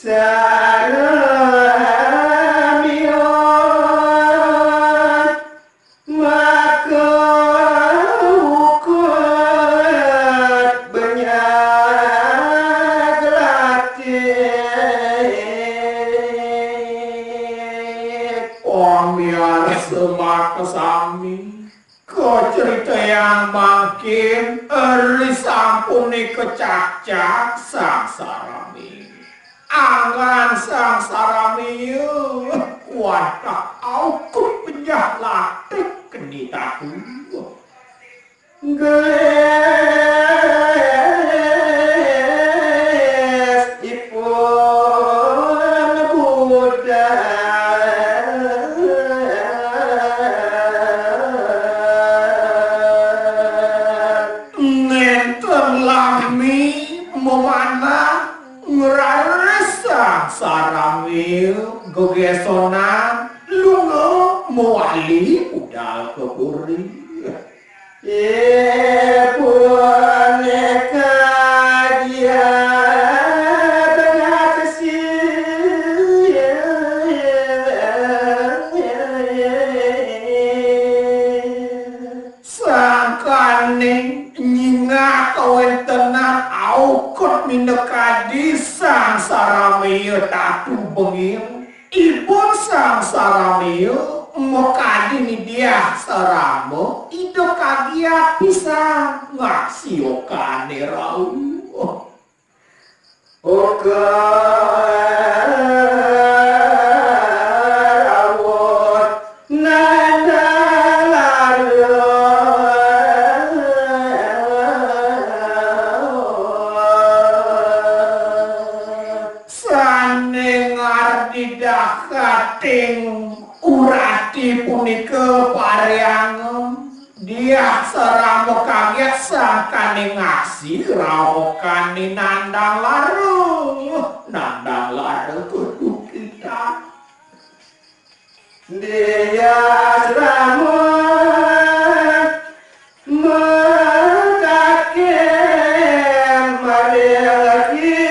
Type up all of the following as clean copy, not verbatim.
saramion maka ukut banyak latih biar semak kesami kau cerita yang makin sampuni kecak-cak sang sarami angan sang sarami wadah aku penyah latih kenitaku geles ipun budak memana ngerasa sarami gegesonan lunga mewali udal keburi boneka dia tengah kesih sangkane nyinga kawen tenan aukut minekadi sang sarami tatu bengil ibun sang sarami mokadi ni dia saramo ido kagia bisa ngasiokane rau oka rawot nanda kating urati punika pariangan dia saramo kaget sakane ngasih rawokane nandang laru kudu kita dia saramo mekaken marelaki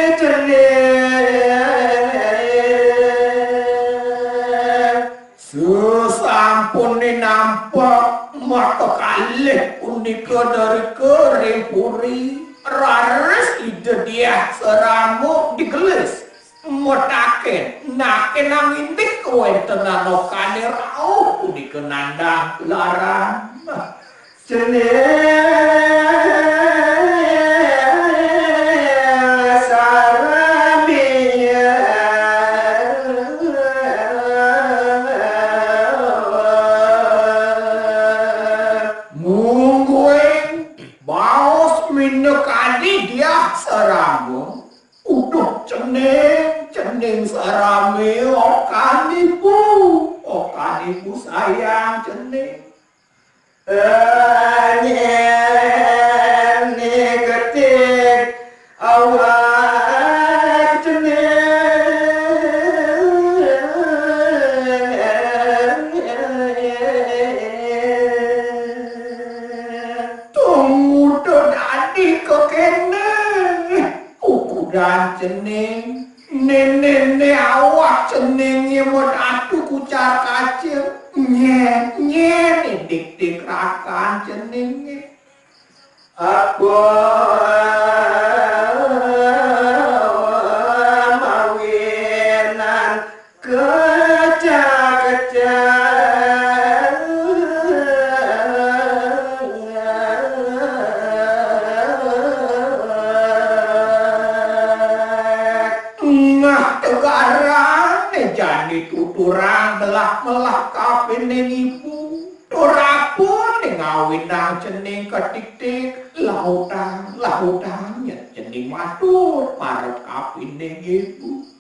sampuni nampak mata kalih punika dari kering puri rares ide dia seramu digelis motaken naken nangintik wonten anokane rauh punika nandang larang saramo uduh cening sarami okanipu sayang cening nyeni ketik awak cening tunggu dadi kekene ukuran cening nene awak cening nyemot atu kucar kacil nye dik rakan cening apa mawinan kecak-kecak jani tuturang belah kapine ibu turapun ngawinang cening ketik-tik lautan cening matur marep kapine ibu